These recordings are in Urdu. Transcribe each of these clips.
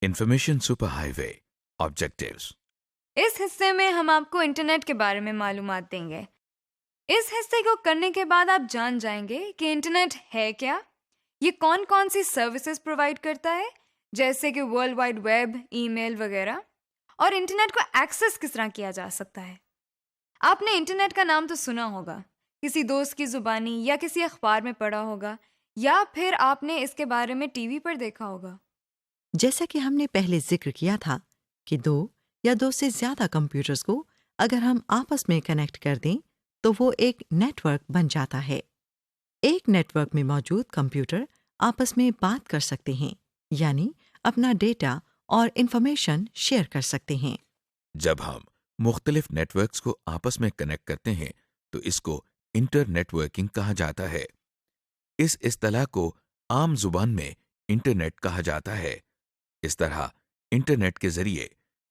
انفارمیشن سپر ہائی وے آبجیکٹیوز۔ اس حصے میں ہم آپ کو انٹرنیٹ کے بارے میں معلومات دیں گے۔ اس حصے کو کرنے کے بعد آپ جان جائیں گے کہ انٹرنیٹ ہے کیا، یہ کون کون سی سروسز پرووائڈ کرتا ہے جیسے کہ ورلڈ وائڈ ویب، ای میل وغیرہ، اور انٹرنیٹ کو ایکسس کس طرح کیا جا سکتا ہے۔ آپ نے انٹرنیٹ کا نام تو سنا ہوگا، کسی دوست کی زبانی یا کسی اخبار میں پڑھا ہوگا، یا پھر آپ نے اس کے بارے میں ٹی وی پر دیکھا ہوگا۔ جیسا کہ ہم نے پہلے ذکر کیا تھا کہ دو یا دو سے زیادہ کمپیوٹرز کو اگر ہم آپس میں کنیکٹ کر دیں تو وہ ایک نیٹ ورک بن جاتا ہے۔ ایک نیٹ ورک میں موجود کمپیوٹر آپس میں بات کر سکتے ہیں، یعنی اپنا ڈیٹا اور انفارمیشن شیئر کر سکتے ہیں۔ جب ہم مختلف نیٹ ورکس کو آپس میں کنیکٹ کرتے ہیں تو اس کو انٹر نیٹ ورکنگ کہا جاتا ہے۔ اس اصطلاح کو عام زبان میں انٹرنیٹ کہا جاتا ہے۔ اس طرح انٹرنیٹ کے ذریعے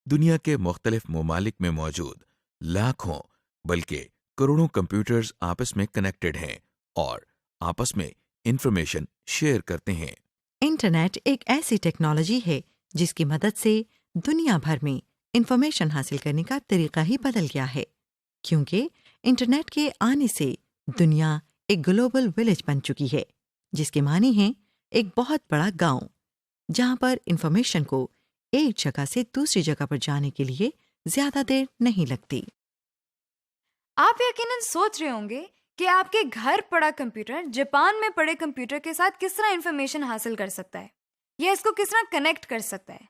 دنیا کے مختلف ممالک میں موجود لاکھوں بلکہ کروڑوں کمپیوٹرز آپس میں کنیکٹڈ ہیں اور آپس میں انفارمیشن شیئر کرتے ہیں۔ انٹرنیٹ ایک ایسی ٹیکنالوجی ہے جس کی مدد سے دنیا بھر میں انفارمیشن حاصل کرنے کا طریقہ ہی بدل گیا ہے، کیونکہ انٹرنیٹ کے آنے سے دنیا ایک گلوبل ولیج بن چکی ہے، جس کے معنی ہیں ایک بہت بڑا گاؤں جہاں پر انفارمیشن کو ایک جگہ سے دوسری جگہ پر جانے کے لیے زیادہ دیر نہیں لگتی۔ آپ یقیناً سوچ رہے ہوں گے کہ آپ کے گھر پڑا کمپیوٹر جاپان میں پڑے کمپیوٹر کے ساتھ کس طرح انفارمیشن حاصل کر سکتا ہے، یا اس کو کس طرح کنیکٹ کر سکتا ہے۔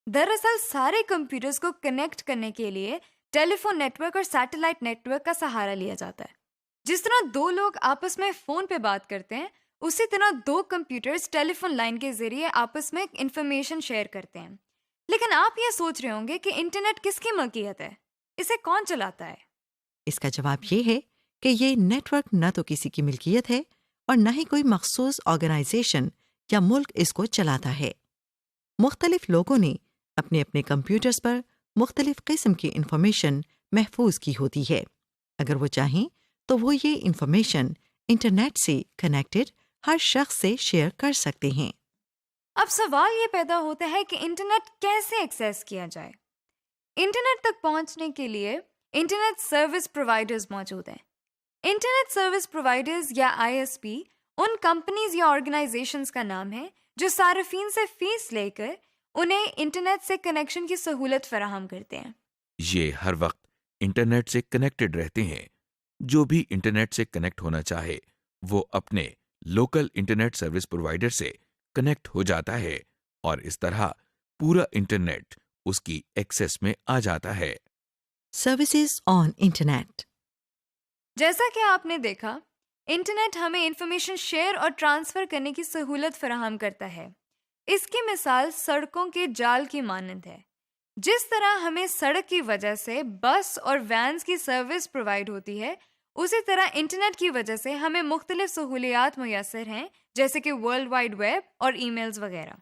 دراصل سارے کمپیوٹرز کو کنیکٹ کرنے کے لیے ٹیلی فون نیٹ ورک اور سیٹلائٹ نیٹ ورک کا سہارا لیا جاتا ہے۔ جس طرح دو لوگ آپس میں فون پہ بات کرتے ہیں، اسی طرح دو کمپیوٹرز ٹیلی فون لائن کے ذریعے آپس میں انفارمیشن شیئر کرتے ہیں۔ لیکن آپ یہ سوچ رہے ہوں گے کہ انٹرنیٹ کس کی ملکیت ہے، اسے کون چلاتا ہے؟ اس کا جواب یہ ہے کہ یہ نیٹ ورک نہ تو کسی کی ملکیت ہے اور نہ ہی کوئی مخصوص آرگنائزیشن یا ملک اس کو چلاتا ہے۔ مختلف لوگوں نے اپنے اپنے کمپیوٹرز پر مختلف قسم کی انفارمیشن محفوظ کی ہوتی ہے۔ اگر وہ چاہیں تو وہ یہ انفارمیشن انٹرنیٹ سے کنیکٹڈ ہر شخص سے شیئر کر سکتے ہیں۔ اب سوال یہ پیدا ہوتا ہے کہ انٹرنیٹ کیسے ایکسیس کیا جائے۔ انٹرنیٹ تک پہنچنے کے لیے انٹرنیٹ سروس پرووائڈرز موجود ہیں۔ انٹرنیٹ سروس پرووائڈرز یا ISP ان کمپنیز یا آرگنائزیشنز کا نام ہے جو صارفین سے فیس لے کر انہیں انٹرنیٹ سے کنیکشن کی سہولت فراہم کرتے ہیں۔ یہ ہر وقت انٹرنیٹ سے کنیکٹڈ رہتے ہیں۔ جو بھی انٹرنیٹ سے کنیکٹ ہونا چاہے وہ اپنے لوکل انٹرنیٹ سروس پرووائڈر سے کنیکٹ ہو جاتا ہے اور اس طرح پورا انٹرنیٹ اس کی ایکسس میں آ جاتا ہے۔ Services on internet. جیسا کہ آپ نے دیکھا، انٹرنیٹ ہمیں انفارمیشن شیئر اور ٹرانسفر کرنے کی سہولت فراہم کرتا ہے۔ اس کی مثال سڑکوں کے جال کی مانند ہے۔ جس طرح ہمیں سڑک کی وجہ سے بس اور وینز کی سروس پرووائڈ ہوتی ہے، اسی طرح انٹرنیٹ کی وجہ سے ہمیں مختلف سہولیات میسر ہیں، جیسے کہ ورلڈ وائڈ ویب اور ای میلز وغیرہ۔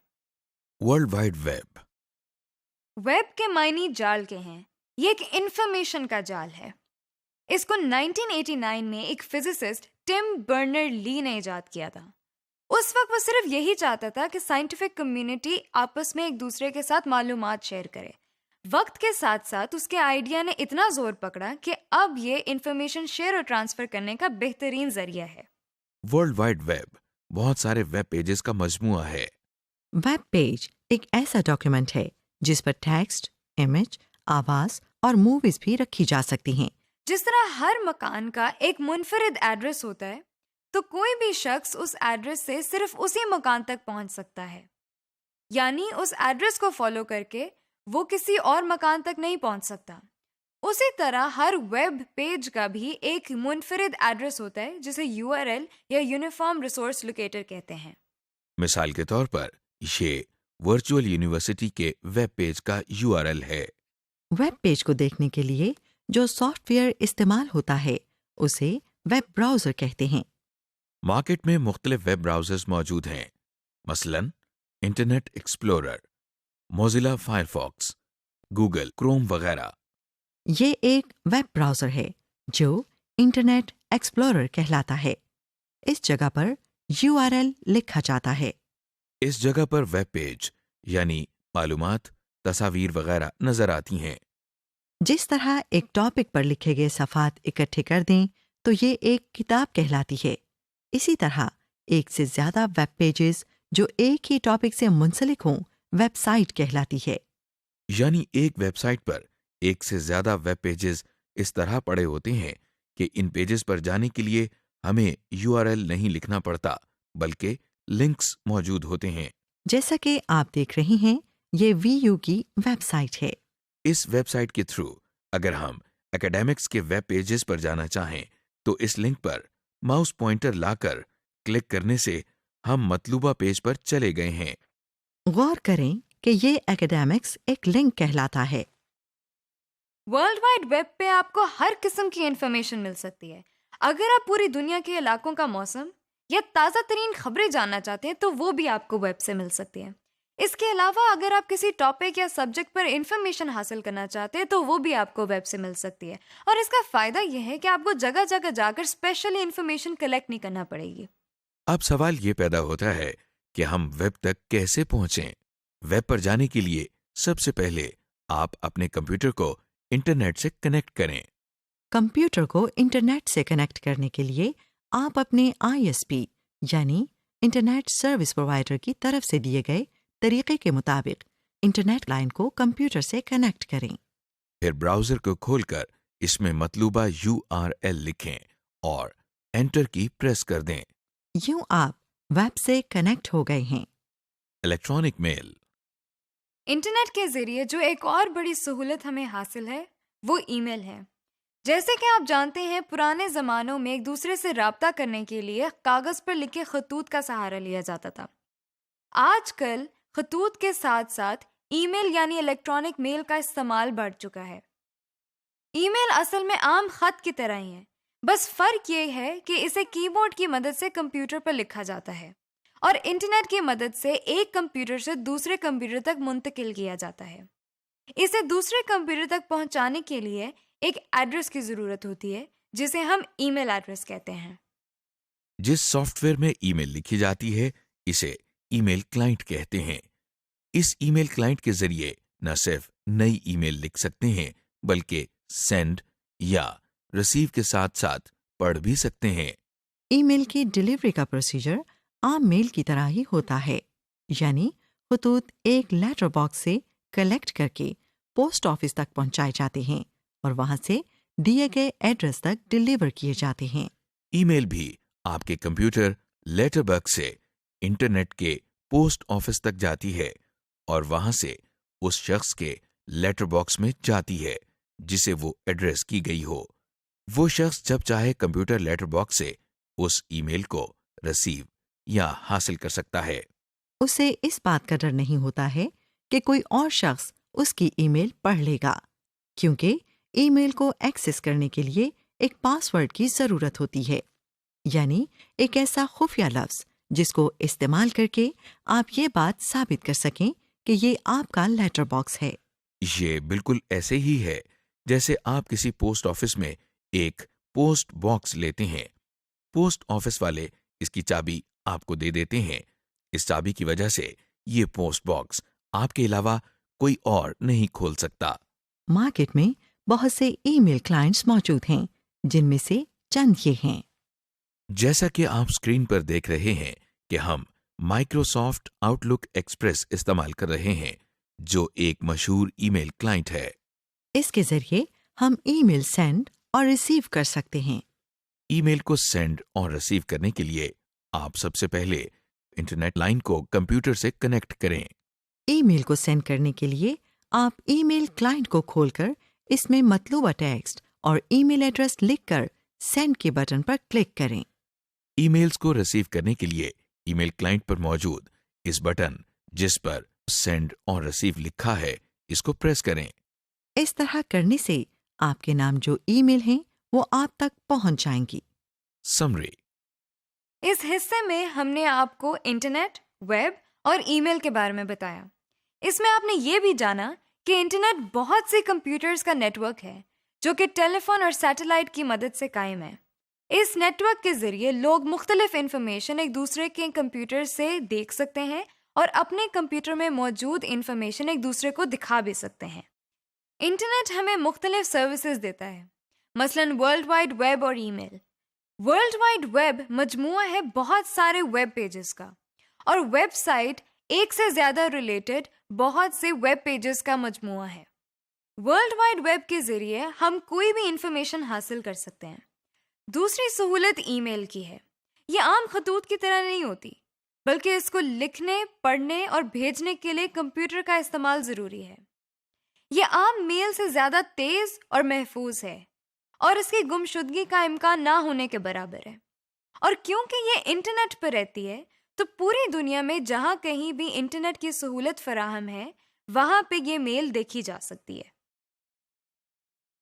World wide web. ویب کے معنی جال کے ہیں۔ یہ ایک انفارمیشن کا جال ہے۔ اس کو 1989 میں ایک فزسسٹ ٹم برنر لی نے ایجاد کیا تھا۔ اس وقت وہ صرف یہی چاہتا تھا کہ سائنٹیفک کمیونٹی آپس میں ایک دوسرے کے ساتھ معلومات شیئر کرے۔ وقت کے ساتھ ساتھ اس کے آئیڈیا نے اتنا زور پکڑا کہ اب یہ انفارمیشن شیئر اور ٹرانسفر کرنے کا بہترین ذریعہ ہے۔ ورلڈ وائڈ ویب بہت سارے ویب پیجز کا مجموعہ ہے۔ ویب پیج ایک ایسا ڈاکیومنٹ ہے جس پر ٹیکسٹ، امیج، آواز اور موویز بھی رکھی جا سکتی ہیں۔ جس طرح ہر مکان کا ایک منفرد ایڈریس ہوتا ہے، تو کوئی بھی شخص اس ایڈریس سے صرف اسی مکان تک پہنچ سکتا ہے، یعنی اس ایڈریس کو فالو کر کے وہ کسی اور مکان تک نہیں پہنچ سکتا۔ اسی طرح ہر ویب پیج کا بھی ایک منفرد ایڈریس ہوتا ہے جسے URL یا یونیفارم ریسورس لوکیٹر کہتے ہیں۔ مثال کے طور پر یہ ورچوئل یونیورسٹی کے ویب پیج کا URL ہے۔ ویب پیج کو دیکھنے کے لیے جو سافٹ ویئر استعمال ہوتا ہے اسے ویب براؤزر کہتے ہیں۔ مارکیٹ میں مختلف ویب براؤزرز موجود ہیں، مثلا internet explorer, Mozilla Firefox, Google Chrome وغیرہ۔ یہ ایک ویب براؤزر ہے جو انٹرنیٹ ایکسپلورر کہلاتا ہے۔ اس جگہ پر URL لکھا جاتا ہے۔ اس جگہ پر ویب پیج یعنی معلومات، تصاویر وغیرہ نظر آتی ہیں۔ جس طرح ایک ٹاپک پر لکھے گئے صفحات اکٹھے کر دیں تو یہ ایک کتاب کہلاتی ہے، اسی طرح ایک سے زیادہ ویب پیجز جو ایک ہی ٹاپک سے منسلک ہوں ویب سائٹ کہلاتی ہے۔ یعنی ایک ویب سائٹ پر ایک سے زیادہ ویب پیجز اس طرح پڑے ہوتے ہیں کہ ان پیجز پر جانے کے لیے ہمیں URL نہیں لکھنا پڑتا، بلکہ لنکس موجود ہوتے ہیں۔ جیسا کہ آپ دیکھ رہے ہیں، یہ VU کی ویب سائٹ ہے۔ اس ویب سائٹ کے تھرو اگر ہم اکیڈیمکس کے ویب پیجز پر جانا چاہیں تو اس لنک پر ماؤس پوائنٹر لا کر کلک کرنے سے ہم مطلوبہ پیج پر چلے گئے ہیں۔ غور کریں کہ یہ اکیڈیمکس ایک لنک کہلاتا ہے۔ ورلڈ وائڈ ویب پہ آپ کو ہر قسم کی انفارمیشن مل سکتی ہے۔ اگر آپ پوری دنیا کے علاقوں کا موسم یا تازہ ترین خبریں جاننا چاہتے ہیں تو وہ بھی آپ کو ویب سے مل سکتی ہیں۔ اس کے علاوہ اگر آپ کسی ٹاپک یا سبجیکٹ پر انفارمیشن حاصل کرنا چاہتے ہیں تو وہ بھی آپ کو ویب سے مل سکتی ہے، اور اس کا فائدہ یہ ہے کہ آپ کو جگہ جگہ جا کر اسپیشلی انفارمیشن کلیکٹ نہیں کرنا پڑے گی۔ اب سوال یہ پیدا ہوتا ہے کہ ہم ویب تک کیسے پہنچیں؟ ویب پر جانے کے لیے سب سے پہلے آپ اپنے کمپیوٹر کو انٹرنیٹ سے کنیکٹ کریں۔ کمپیوٹر کو انٹرنیٹ سے کنیکٹ کرنے کے لیے آپ اپنے ISP یعنی انٹرنیٹ سروس پرووائڈر کی طرف سے دیے گئے طریقے کے مطابق انٹرنیٹ لائن کو کمپیوٹر سے کنیکٹ کریں۔ پھر براؤزر کو کھول کر اس میں مطلوبہ URL لکھیں اور انٹر کی پریس کر دیں۔ یوں آپ ویب سے کنیکٹ ہو گئے ہیں۔ Electronic mail. انٹرنیٹ کے ذریعے جو ایک اور بڑی سہولت ہمیں حاصل ہے وہ ای میل ہے۔ جیسے کہ آپ جانتے ہیں، پرانے زمانوں میں ایک دوسرے سے رابطہ کرنے کے لیے کاغذ پر لکھے خطوط کا سہارا لیا جاتا تھا۔ آج کل خطوط کے ساتھ ساتھ ای میل یعنی الیکٹرانک میل کا استعمال بڑھ چکا ہے۔ ای میل اصل میں عام خط کی طرح ہی ہے، بس فرق یہ ہے کہ اسے کی بورڈ کی مدد سے کمپیوٹر پر لکھا جاتا ہے اور انٹرنیٹ کی مدد سے ایک کمپیوٹر سے دوسرے کمپیوٹر تک منتقل کیا جاتا ہے۔ اسے دوسرے کمپیوٹر تک پہنچانے کے لیے ایک ایڈریس کی ضرورت ہوتی ہے جسے ہم ای میل ایڈریس کہتے ہیں۔ جس سافٹ ویئر میں ای میل لکھی جاتی ہے اسے ای میل کلائنٹ کہتے ہیں۔ اس ای میل کلائنٹ کے ذریعے نہ صرف نئی ای میل لکھ سکتے ہیں بلکہ سینڈ یا ریسیو کے ساتھ ساتھ پڑھ بھی سکتے ہیں۔ ای میل کی ڈیلیوری کا پروسیجر عام میل کی طرح ہی ہوتا ہے، یعنی خطوط ایک لیٹر باکس سے کلیکٹ کر کے پوسٹ آفس تک پہنچائے جاتے ہیں اور وہاں سے دیے گئے ایڈریس تک ڈیلیور کیے جاتے ہیں۔ ای میل بھی آپ کے کمپیوٹر لیٹر باکس سے انٹرنیٹ کے پوسٹ آفس تک جاتی ہے اور وہاں سے اس شخص کے لیٹر باکس میں جاتی ہے جسے وہ ایڈریس کی گئی ہو۔ وہ شخص جب چاہے کمپیوٹر لیٹر باکس سے اس ای میل کو ریسیو یا حاصل کر سکتا ہے۔ اسے اس بات کا ڈر نہیں ہوتا ہے کہ کوئی اور شخص اس کی ای میل پڑھ لے گا، کیونکہ ای میل کو ایکسس کرنے کے لیے ایک پاس ورڈ کی ضرورت ہوتی ہے، یعنی ایک ایسا خفیہ لفظ جس کو استعمال کر کے آپ یہ بات ثابت کر سکیں کہ یہ آپ کا لیٹر باکس ہے۔ یہ بالکل ایسے ہی ہے جیسے آپ کسی پوسٹ آفس میں ایک پوسٹ باکس لیتے ہیں۔ پوسٹ آفس والے اس کی چابی آپ کو دے دیتے ہیں۔ اس چابی کی وجہ سے یہ پوسٹ باکس آپ کے علاوہ کوئی اور نہیں کھول سکتا۔ مارکیٹ میں بہت سے ای میل کلائنٹس موجود ہیں، جن میں سے چند یہ ہیں۔ جیسا کہ آپ اسکرین پر دیکھ رہے ہیں کہ ہم مائکروسافٹ آؤٹ لک ایکسپریس استعمال کر رہے ہیں، جو ایک مشہور ای میل کلائنٹ ہے۔ اس کے ذریعے ہم ای میل سینڈ اور ریسیو کر سکتے ہیں۔ ای میل کو سینڈ اور ریسیو کرنے کے لیے آپ سب سے پہلے انٹرنیٹ لائن کو کمپیوٹر سے کنیکٹ کریں۔ ای میل کو سینڈ کرنے کے لیے آپ ای میل کلائنٹ کو کھول کر اس میں مطلوبہ ٹیکسٹ اور ای میل ایڈریس لکھ کر سینڈ کے بٹن پر کلک کریں۔ ای میلز کو ریسیو کرنے کے لیے ای میل کلائنٹ پر موجود اس بٹن جس پر سینڈ اور ریسیو لکھا ہے اس کو پریس کریں۔ اس طرح کرنے سے آپ کے نام جو ای میل ہیں وہ آپ تک پہنچ جائیں گی۔ سمری۔ اس حصے میں ہم نے آپ کو انٹرنیٹ، ویب اور ای میل کے بارے میں بتایا۔ اس میں آپ نے یہ بھی جانا کہ انٹرنیٹ بہت سے کمپیوٹرز کا نیٹ ورک ہے جو کہ ٹیلی فون اور سیٹلائٹ کی مدد سے قائم ہے۔ اس نیٹ ورک کے ذریعے لوگ مختلف انفارمیشن ایک دوسرے کے کمپیوٹر سے دیکھ سکتے ہیں اور اپنے کمپیوٹر میں موجود انفارمیشن ایک دوسرے کو دکھا بھی سکتے ہیں۔ انٹرنیٹ ہمیں مختلف سروسز دیتا ہے، مثلاً ورلڈ وائڈ ویب اور ای میل۔ ورلڈ وائڈ ویب مجموعہ ہے بہت سارے ویب پیجز کا، اور ویب سائٹ ایک سے زیادہ ریلیٹڈ بہت سے ویب پیجز کا مجموعہ ہے۔ ورلڈ وائڈ ویب کے ذریعے ہم کوئی بھی انفارمیشن حاصل کر سکتے ہیں۔ دوسری سہولت ای میل کی ہے۔ یہ عام خطوط کی طرح نہیں ہوتی، بلکہ اس کو لکھنے، پڑھنے اور بھیجنے کے لیے کمپیوٹر کا استعمال ضروری ہے۔ یہ عام میل سے زیادہ تیز اور محفوظ ہے، اور اس کی گمشدگی کا امکان نہ ہونے کے برابر ہے۔ اور کیونکہ یہ انٹرنیٹ پر رہتی ہے، تو پوری دنیا میں جہاں کہیں بھی انٹرنیٹ کی سہولت فراہم ہے، وہاں پہ یہ میل دیکھی جا سکتی ہے۔